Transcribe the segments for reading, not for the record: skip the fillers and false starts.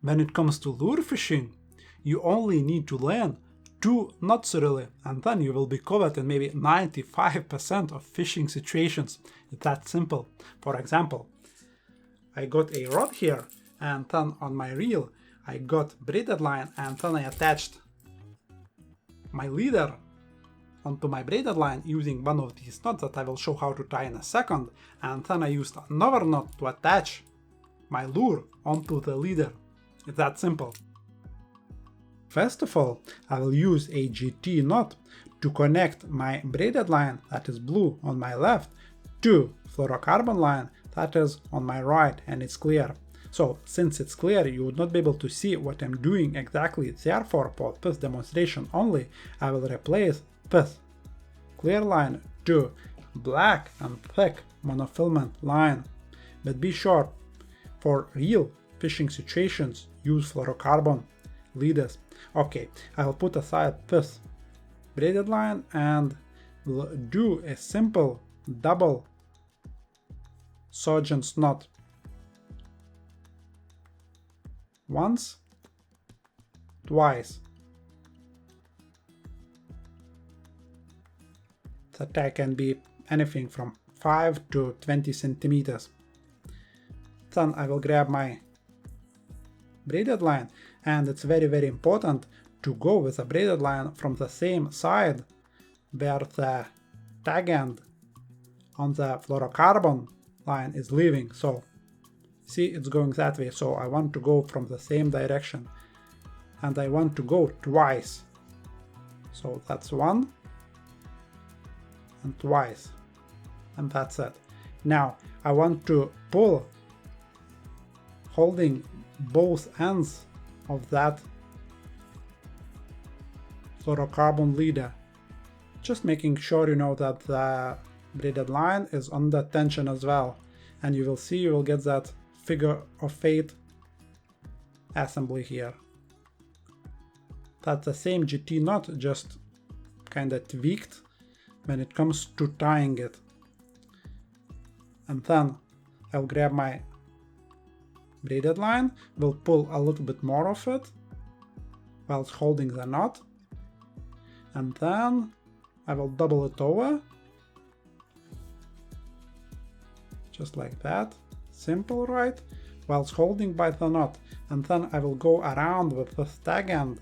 When it comes to lure fishing, you only need to land 2 knots really, and then you will be covered in maybe 95% of fishing situations. It's that simple. For example, I got a rod here, and then on my reel I got braided line, and then I attached my leader onto my braided line using one of these knots that I will show how to tie in a second, and then I used another knot to attach my lure onto the leader. It's that simple. First of all, I will use a GT knot to connect my braided line, that is blue, on my left to fluorocarbon line that is on my right, and it's clear. So since it's clear, you would not be able to see what I'm doing exactly, therefore for this demonstration only I will replace this clear line to black and thick monofilament line. But be sure, for real fishing situations, use fluorocarbon leaders. Okay, I will put aside this braided line and will do a simple double sergeant's knot. Once, twice. The tag can be anything from 5 to 20 centimeters. Then I will grab my braided line, and it's very important to go with a braided line from the same side where the tag end on the fluorocarbon line is leaving. So see, it's going that way, so I want to go from the same direction, and I want to go twice. So that's one and twice, and that's it. Now I want to pull holding both ends of that fluorocarbon leader, just making sure you know that the braided line is under tension as well, and you will see you will get that figure of 8 assembly here. That's the same GT knot, just kinda tweaked when it comes to tying it. And then I'll grab my braided line, will pull a little bit more of it whilst holding the knot, and then I will double it over, just like that, simple, right, whilst holding by the knot, and then I will go around with the tag end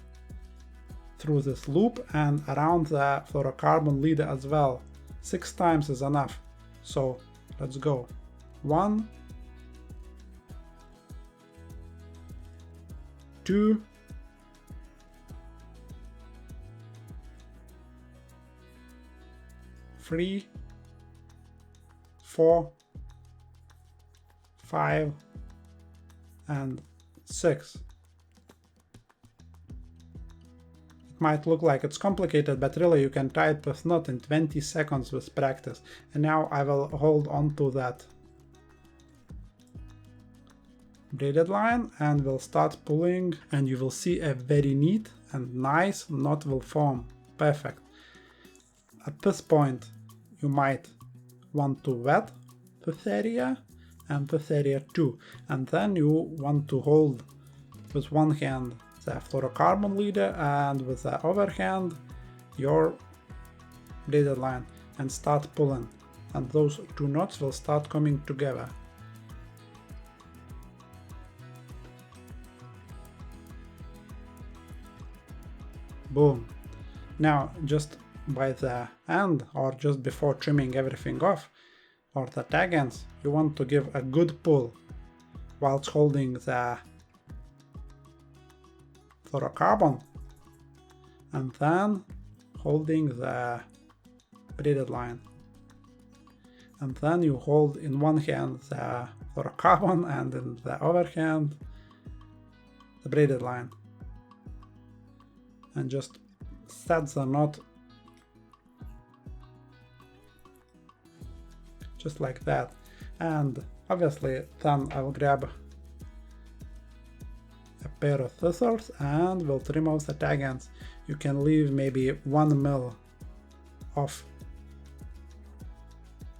through this loop and around the fluorocarbon leader as well. 6 times is enough, so let's go. 1, 2, 3, 4, 5, and 6. It might look like it's complicated, but really you can tie it with knot in 20 seconds with practice. And now I will hold on to that braided line and will start pulling, and you will see a very neat and nice knot will form. Perfect. At this point you might want to wet this area and this area too, and then you want to hold with one hand the fluorocarbon leader and with the other hand your braided line and start pulling, and those 2 knots will start coming together. Boom. Now just by the end, or just before trimming everything off, or the tag ends, you want to give a good pull whilst holding the fluorocarbon and then holding the braided line, and then you hold in one hand the fluorocarbon and in the other hand the braided line, and just set the knot just like that. And obviously then I will grab a pair of scissors and will trim off the tag ends. You can leave maybe 1 mil of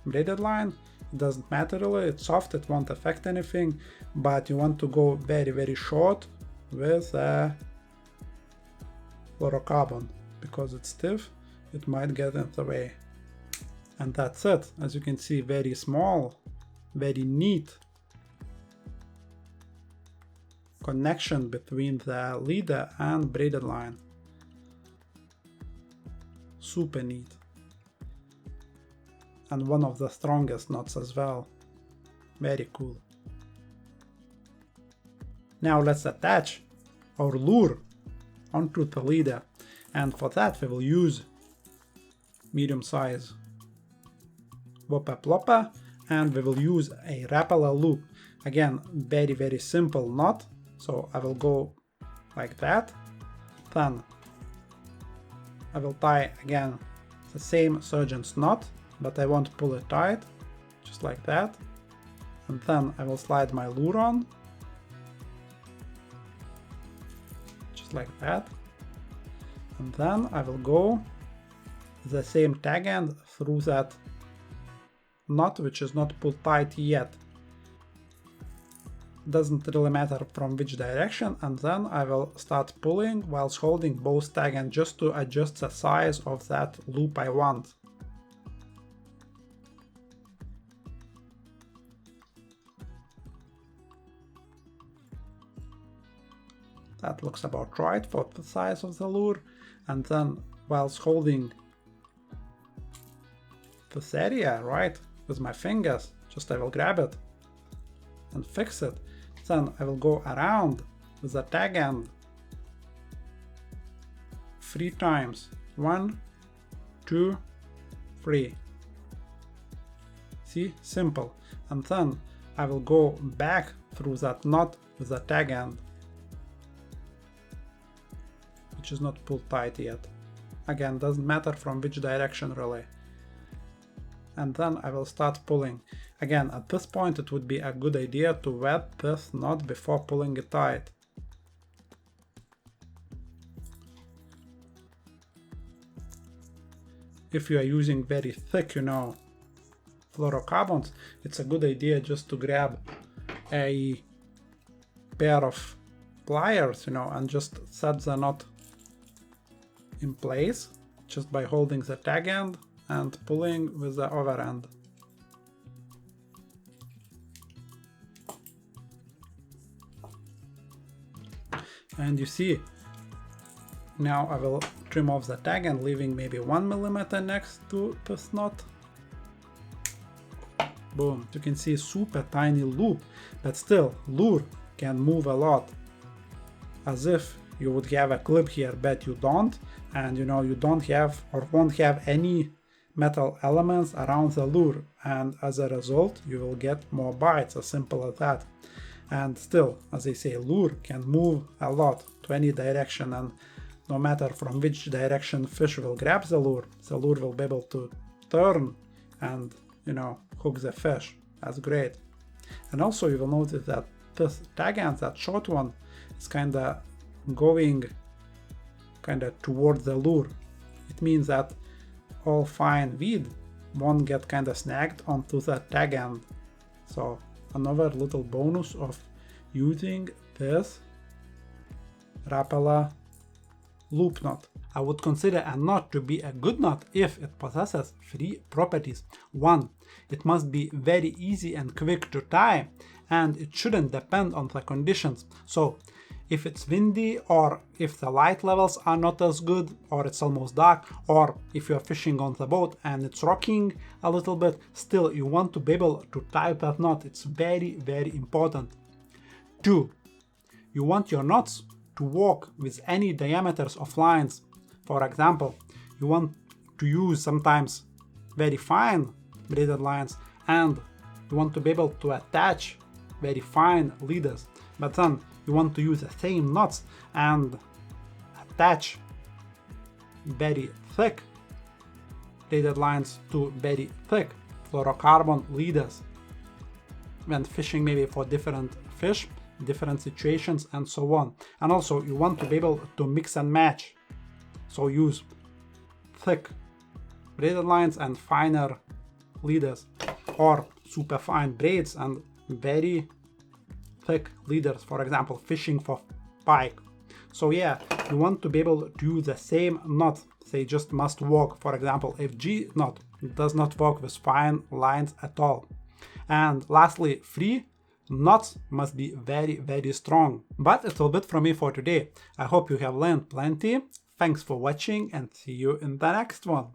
braided line, it doesn't matter really, it's soft, it won't affect anything, but you want to go very short with a fluorocarbon. Because it's stiff, it might get in the way. And that's it. As you can see, very small, very neat connection between the leader and braided line. Super neat. And one of the strongest knots as well. Very cool. Now let's attach our lure onto the leader, and for that we will use medium size Whopper Plopper, and we will use a RAPALA loop. Again, very simple knot, so I will go like that. Then I will tie again the same surgeon's knot, but I won't pull it tight, just like that. And then I will slide my lure on, just like that. And then I will go the same tag end through that knot, which is not pulled tight yet. Doesn't really matter from which direction, and then I will start pulling whilst holding both tag ends just to adjust the size of that loop I want. That looks about right for the size of the lure, and then whilst holding this area, right, with my fingers, just I will grab it and fix it. Then I will go around with the tag end 3 times. 1, 2, 3. See, simple. And then I will go back through that knot with the tag end, which is not pulled tight yet. Again, doesn't matter from which direction really. And then I will start pulling. Again, at this point it would be a good idea to wet this knot before pulling it tight. If you are using very thick, fluorocarbons, it's a good idea just to grab a pair of pliers, and just set the knot in place just by holding the tag end and pulling with the other end. And you see, now I will trim off the tag end, leaving maybe 1 millimeter next to this knot. Boom, you can see super tiny loop, but still lure can move a lot. As if you would have a clip here, but you don't, and you don't have or won't have any metal elements around the lure, and as a result you will get more bites, as simple as that. And still, as I say, lure can move a lot to any direction, and no matter from which direction fish will grab the lure will be able to turn and hook the fish. That's great. And also you will notice that this tag end, that short one, is kinda going towards the lure. It means that all fine weed won't get kinda snagged onto the tag end. So another little bonus of using this RAPALA loop knot. I would consider a knot to be a good knot if it possesses 3 properties. 1, it must be very easy and quick to tie, and it shouldn't depend on the conditions. So if it's windy, or if the light levels are not as good, or it's almost dark, or if you're fishing on the boat and it's rocking a little bit, still you want to be able to tie that knot. It's very important. 2, you want your knots to work with any diameters of lines. For example, you want to use sometimes very fine braided lines, and you want to be able to attach very fine leaders, but then you want to use the same knots and attach very thick braided lines to very thick fluorocarbon leaders when fishing, maybe for different fish, different situations, and so on. And also you want to be able to mix and match, so use thick braided lines and finer leaders, or super fine braids and very thick leaders. For example, fishing for spike. So yeah, you want to be able to do the same knot. They just must work. For example, if G knot does not work with fine lines at all. And lastly, free knots must be very strong. But it's all bit from me for today. I hope you have learned plenty. Thanks for watching and see you in the next one.